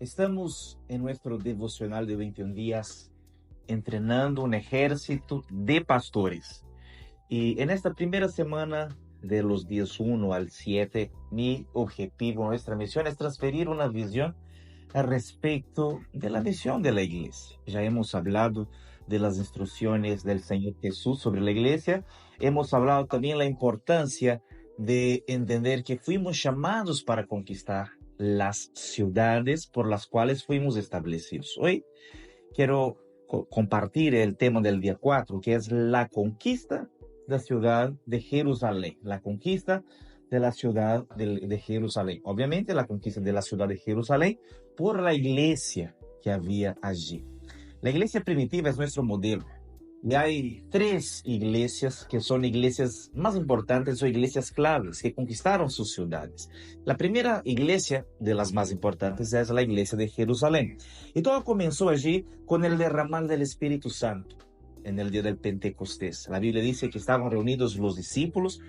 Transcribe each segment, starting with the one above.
Estamos en nuestro devocional de 21 días entrenando un ejército de pastores. Y en esta primera semana de los días 1 al 7, mi objetivo, nuestra misión es transferir una visión al respecto de la misión de la iglesia. Ya hemos hablado de las instrucciones del Señor Jesús sobre la iglesia. Hemos hablado también la importancia de entender que fuimos llamados para conquistar las ciudades por las cuales fuimos establecidos. Hoy quiero compartir el tema del día 4, que es la conquista de la ciudad de Jerusalén. La conquista de la ciudad de Jerusalén. Obviamente la conquista de la ciudad de Jerusalén por la iglesia que había allí. La iglesia primitiva es nuestro modelo. Y hay tres iglesias que son iglesias más importantes o iglesias claves que conquistaron sus ciudades. La primera iglesia de las más importantes es la iglesia de Jerusalén. Y todo comenzó allí con el derramar del Espíritu Santo en el día del Pentecostés. La Biblia dice que estaban reunidos los discípulos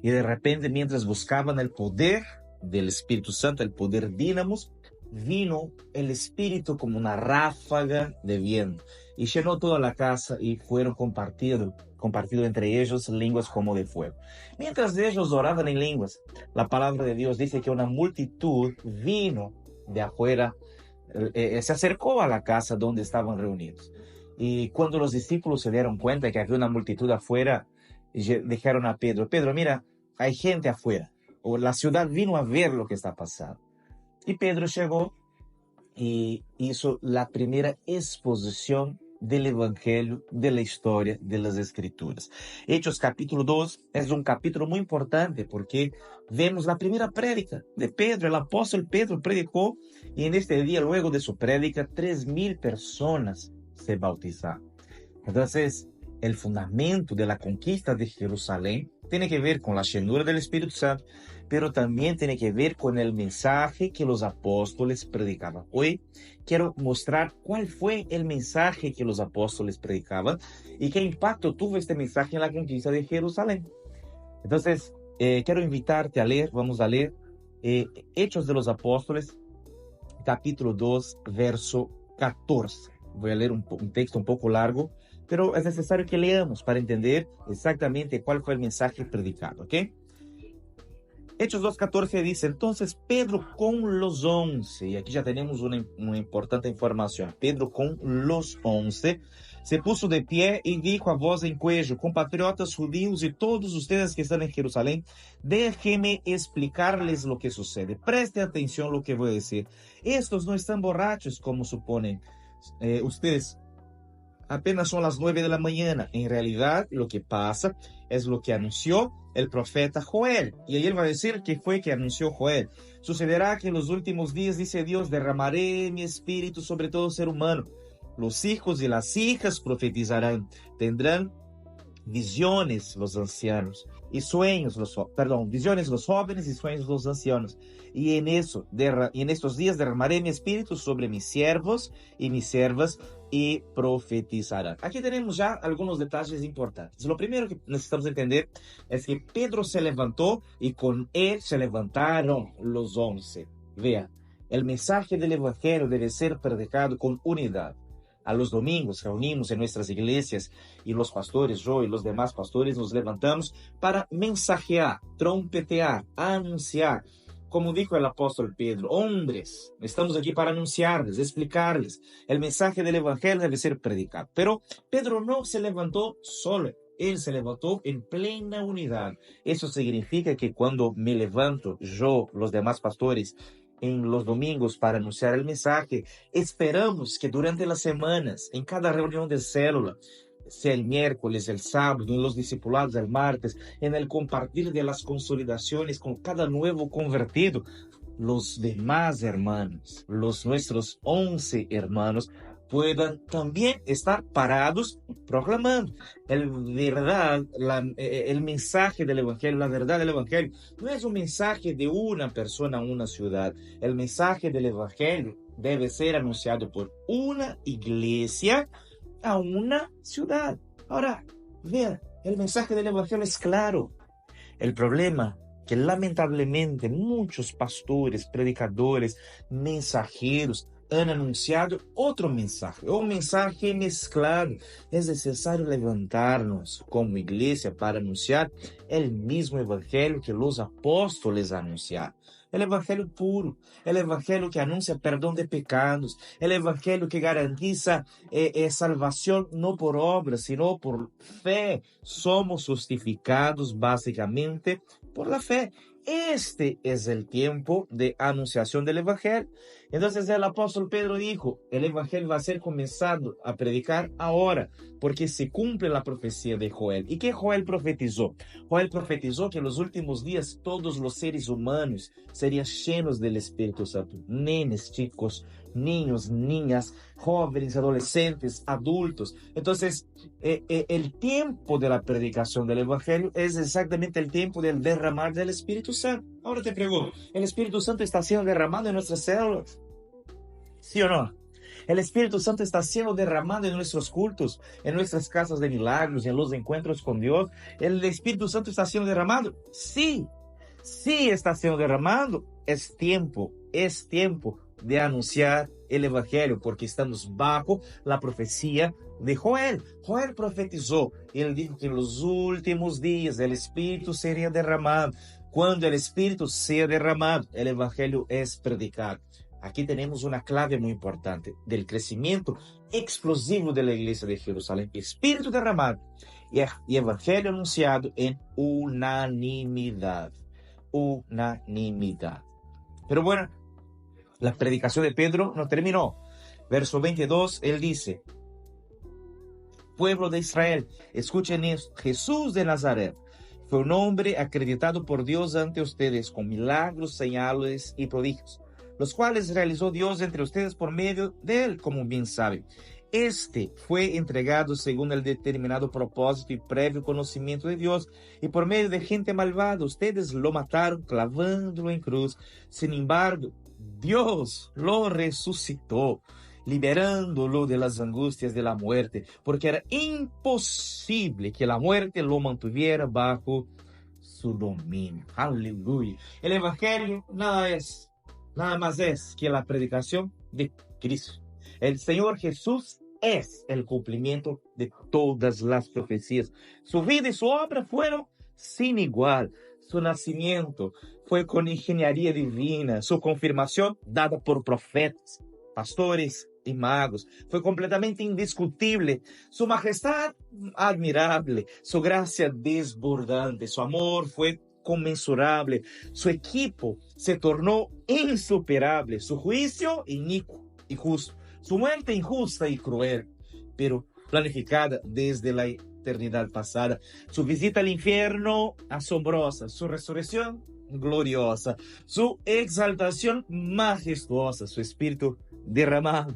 y de repente, mientras buscaban el poder del Espíritu Santo, el poder dínamos, vino el Espíritu como una ráfaga de viento y llenó toda la casa y fueron compartido entre ellos lenguas como de fuego. Mientras ellos oraban en lenguas, la palabra de Dios dice que una multitud vino de afuera, se acercó a la casa donde estaban reunidos. Y cuando los discípulos se dieron cuenta que había una multitud afuera, dijeron a Pedro: Pedro, mira, hay gente afuera, o la ciudad vino a ver lo que está pasando. Y Pedro llegó y hizo la primera exposición del Evangelio, de la historia, de las Escrituras. Hechos capítulo 2 es un capítulo muy importante porque vemos la primera prédica de Pedro. El apóstol Pedro predicó y en este día, luego de su prédica, 3,000 personas se bautizaron. Entonces, el fundamento de la conquista de Jerusalén tiene que ver con la llenura del Espíritu Santo, pero también tiene que ver con el mensaje que los apóstoles predicaban. Hoy quiero mostrar cuál fue el mensaje que los apóstoles predicaban y qué impacto tuvo este mensaje en la conquista de Jerusalén. Entonces, quiero invitarte a leer, vamos a leer Hechos de los Apóstoles, capítulo 2, verso 14. Voy a leer un texto un poco largo, pero es necesario que leamos para entender exactamente cuál fue el mensaje predicado, ¿ok? Hechos 2:14 dice: entonces Pedro con los 11, y aquí ya tenemos una importante información. Pedro con los 11 se puso de pie y dijo a voz en cuello: compatriotas judíos y todos ustedes que están en Jerusalén, déjenme explicarles lo que sucede. Preste atención a lo que voy a decir. Estos no están borrachos como suponen ustedes. Apenas son las 9 de la mañana. En realidad, lo que pasa es lo que anunció el profeta Joel. Y ahí él va a decir qué fue que anunció Joel. Sucederá que en los últimos días, dice Dios, derramaré mi espíritu sobre todo ser humano. Los hijos y las hijas profetizarán. Tendrán visiones los ancianos y sueños visiones los jóvenes y sueños los ancianos. Y en estos días derramaré mi espíritu sobre mis siervos y mis siervas y profetizarán. Aquí tenemos ya algunos detalles importantes. Lo primero que necesitamos entender es que Pedro se levantó y con él se levantaron los 11. Vea, el mensaje del Evangelio debe ser predicado con unidad. A los domingos reunimos en nuestras iglesias y los pastores, yo y los demás pastores, nos levantamos para mensajear, trompetear, anunciar. Como dijo el apóstol Pedro: hombres, estamos aquí para anunciarles, explicarles. El mensaje del Evangelio debe ser predicado. Pero Pedro no se levantó solo. Él se levantó en plena unidad. Eso significa que cuando me levanto, yo, los demás pastores, en los domingos para anunciar el mensaje, esperamos que durante las semanas, en cada reunión de célula, sea el miércoles, el sábado, en los discipulados el martes, en el compartir de las consolidaciones con cada nuevo convertido, los demás hermanos, nuestros 11 hermanos, puedan también estar parados proclamando el mensaje del Evangelio. La verdad del Evangelio no es un mensaje de una persona a una ciudad. El mensaje del Evangelio debe ser anunciado por una iglesia a una ciudad. Ahora, vean, el mensaje del Evangelio es claro. El problema que lamentablemente muchos pastores, predicadores, mensajeros han anunciado otro mensaje, un mensaje mezclado. Es necesario levantarnos como iglesia para anunciar el mismo evangelio que los apóstoles anunciaron. El evangelio puro, el evangelio que anuncia perdón de pecados, el evangelio que garantiza salvación no por obras, sino por fe. Somos justificados básicamente por la fe. Este es el tiempo de anunciación del evangelio. Entonces el apóstol Pedro dijo, el evangelio va a ser comenzado a predicar ahora, porque se cumple la profecía de Joel. ¿Y qué Joel profetizó? Joel profetizó que en los últimos días todos los seres humanos serían llenos del Espíritu Santo. Nenes, chicos, niños, niñas, jóvenes, adolescentes, adultos. Entonces, el tiempo de la predicación del evangelio es exactamente el tiempo del derramar del Espíritu Santo. Ahora te pregunto, ¿el Espíritu Santo está siendo derramado en nuestras células? ¿Sí o no? El Espíritu Santo está siendo derramado en nuestros cultos, en nuestras casas de milagros, en los encuentros con Dios. ¿El Espíritu Santo está siendo derramado? Sí, sí está siendo derramado. Es tiempo de anunciar el evangelio, porque estamos bajo la profecía de Joel. Joel profetizó, él dijo que en los últimos días el Espíritu sería derramado. Cuando el Espíritu sea derramado, el evangelio es predicado. Aquí tenemos una clave muy importante del crecimiento explosivo de la iglesia de Jerusalén. Espíritu derramado y evangelio anunciado en unanimidad. Unanimidad. Pero bueno, la predicación de Pedro no terminó. Verso 22, él dice, pueblo de Israel, escuchen esto, Jesús de Nazaret fue un hombre acreditado por Dios ante ustedes con milagros, señales y prodigios, los cuales realizó Dios entre ustedes por medio de él, como bien saben. Este fue entregado según el determinado propósito y previo conocimiento de Dios, y por medio de gente malvada, ustedes lo mataron clavándolo en cruz. Sin embargo, Dios lo resucitó, liberándolo de las angustias de la muerte, porque era imposible que la muerte lo mantuviera bajo su dominio. Aleluya. El evangelio nada más es que la predicación de Cristo. El Señor Jesús es el cumplimiento de todas las profecías. Su vida y su obra fueron sin igual. Su nacimiento fue con ingeniería divina. Su confirmación dada por profetas, pastores y magos fue completamente indiscutible. Su majestad admirable. Su gracia desbordante. Su amor fue conmensurable. Su equipo se tornó insuperable. Su juicio inicuo y justo. Su muerte injusta y cruel, pero planificada desde la eternidad pasada. Su visita al infierno asombrosa. Su resurrección gloriosa. Su exaltación majestuosa. Su espíritu derramado,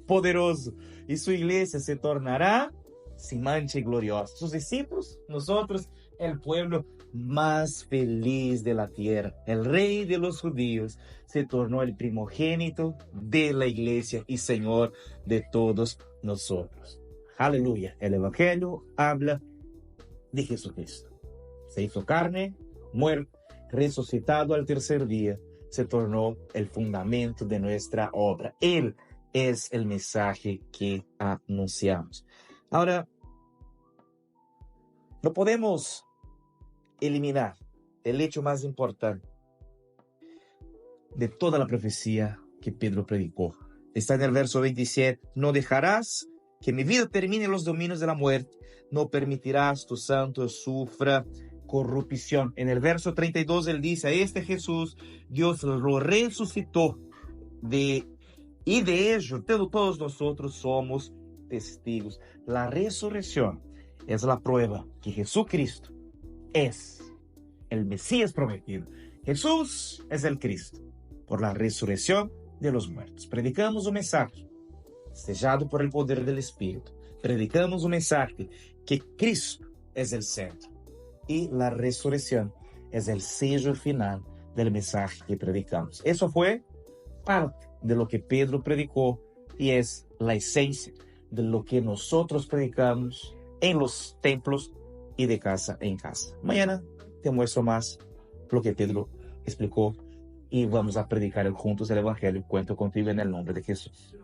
poderoso. Y su iglesia se tornará sin mancha y gloriosa. Sus discípulos, nosotros, el pueblo más feliz de la tierra. El rey de los judíos se tornó el primogénito de la iglesia y Señor de todos nosotros. Aleluya. El evangelio habla de Jesucristo. Se hizo carne, muerto, resucitado al tercer día. Se tornó el fundamento de nuestra obra. Él es el mensaje que anunciamos. Ahora, no podemos eliminar el hecho más importante de toda la profecía que Pedro predicó. Está en el verso 27. No dejarás que mi vida termine en los dominios de la muerte. No permitirás tu santo sufra corrupción. En el verso 32 él dice, a este Jesús Dios lo resucitó y de ello todos nosotros somos testigos. La resurrección es la prueba que Jesucristo es el Mesías prometido. Jesús es el Cristo por la resurrección de los muertos. Predicamos un mensaje sellado por el poder del Espíritu. Predicamos un mensaje que Cristo es el centro y la resurrección es el sello final del mensaje que predicamos. Eso fue parte de lo que Pedro predicó y es la esencia de lo que nosotros predicamos en los templos y de casa en casa. Mañana te muestro más lo que Pedro explicó y vamos a predicar juntos el Evangelio. Cuento contigo en el nombre de Jesús.